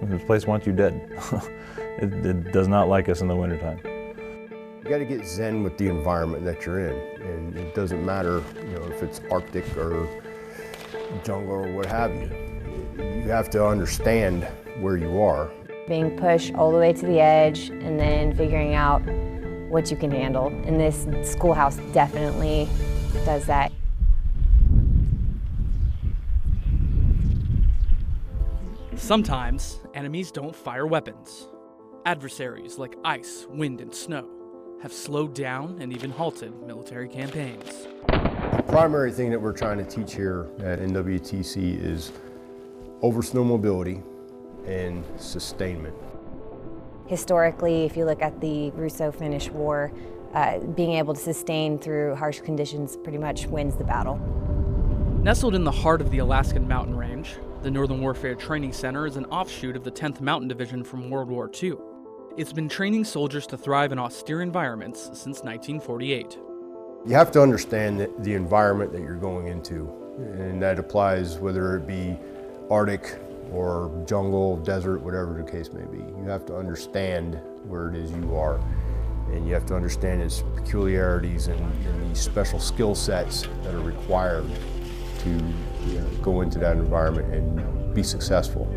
This place wants you dead. It does not like us in the wintertime. You got to get zen with the environment that you're in, and it doesn't matter, if it's Arctic or jungle or what have you. You have to understand where you are. Being pushed all the way to the edge and then figuring out what you can handle. And this schoolhouse definitely does that. Sometimes, enemies don't fire weapons. Adversaries like ice, wind, and snow have slowed down and even halted military campaigns. The primary thing that we're trying to teach here at NWTC is over snow mobility and sustainment. Historically, if you look at the Russo-Finnish War, being able to sustain through harsh conditions pretty much wins the battle. Nestled in the heart of the Alaskan Mountain Range, the Northern Warfare Training Center is an offshoot of the 10th Mountain Division from World War II. It's been training soldiers to thrive in austere environments since 1948. You have to understand the environment that you're going into, and that applies whether it be Arctic or jungle, desert, whatever the case may be. You have to understand where it is you are, and you have to understand its peculiarities and the special skill sets that are required to go into that environment and be successful.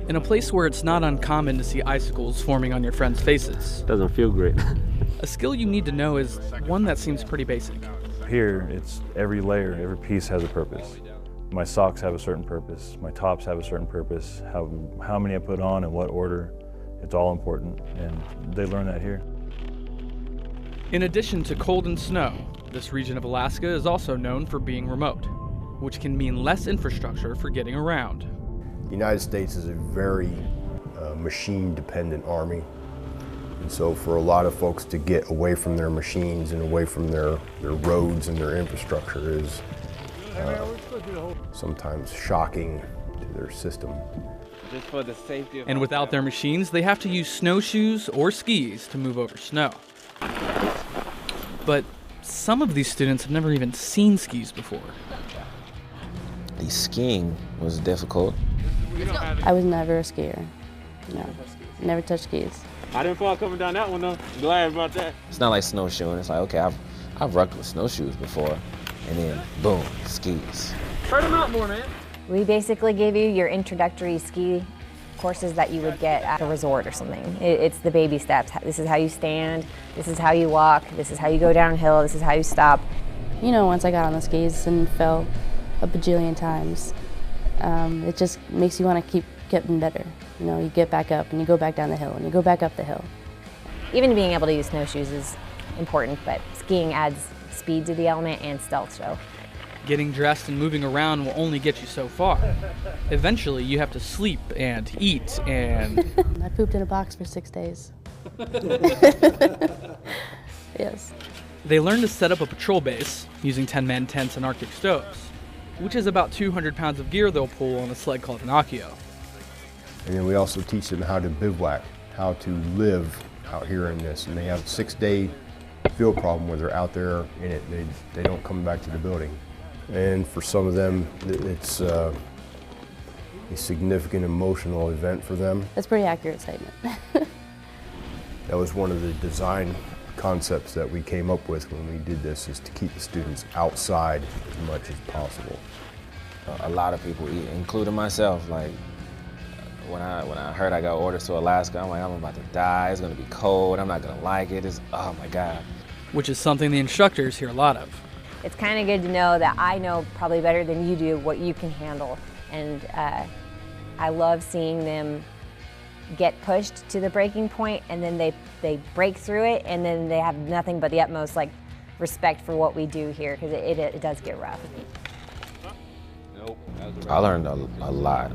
In a place where it's not uncommon to see icicles forming on your friends' faces. Doesn't feel great. A skill you need to know is one that seems pretty basic. Here, it's every layer, every piece has a purpose. My socks have a certain purpose, my tops have a certain purpose, how many I put on and what order, it's all important, and they learn that here. In addition to cold and snow, this region of Alaska is also known for being remote, which can mean less infrastructure for getting around. The United States is a very machine-dependent army, and so for a lot of folks to get away from their machines and away from their roads and their infrastructure is sometimes shocking to their system. Just for the safety of And without their machines, they have to use snowshoes or skis to move over snow. But some of these students have never even seen skis before. The skiing was difficult. I was never a skier. No, never touched skis. I didn't fall coming down that one though. Glad about that. It's not like snowshoeing. It's like, okay, I've rocked with snowshoes before, and then boom, skis. Spread them out more, man. We basically give you your introductory ski courses that you would get at a resort or something. It's the baby steps. This is how you stand, this is how you walk, this is how you go downhill, this is how you stop. Once I got on the skis and fell a bajillion times, it just makes you want to keep getting better. You get back up and you go back down the hill and you go back up the hill. Even being able to use snowshoes is important, but skiing adds speed to the element and stealth show. Getting dressed and moving around will only get you so far. Eventually, you have to sleep and eat and... I pooped in a box for 6 days. Yes. They learn to set up a patrol base using 10-man tents and Arctic stoves, which is about 200 pounds of gear they'll pull on a sled called an Accio. And then we also teach them how to bivouac, how to live out here in this. And they have a 6-day field problem where they're out there in it. They don't come back to the building. And for some of them, it's a significant emotional event for them. That's a pretty accurate statement. That was one of the design concepts that we came up with when we did this, is to keep the students outside as much as possible. A lot of people, including myself, like when I heard I got orders to Alaska, I'm like, I'm about to die. It's gonna be cold. I'm not gonna like it. Oh my God. Which is something the instructors hear a lot of. It's kind of good to know that I know probably better than you do what you can handle. And I love seeing them get pushed to the breaking point, and then they break through it, and then they have nothing but the utmost respect for what we do here, because it does get rough. I learned a lot,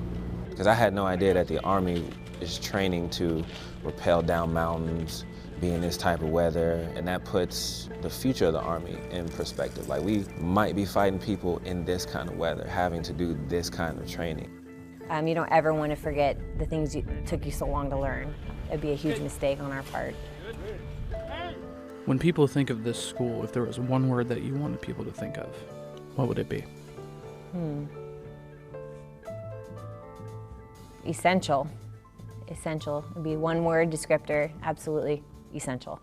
because I had no idea that the Army is training to rappel down mountains, be in this type of weather, and that puts the future of the Army in perspective. Like, we might be fighting people in this kind of weather, having to do this kind of training. You don't ever want to forget the things took you so long to learn. It'd be a huge mistake on our part. When people think of this school, if there was one word that you wanted people to think of, what would it be? Essential. essential. It'd be one word descriptor, absolutely essential.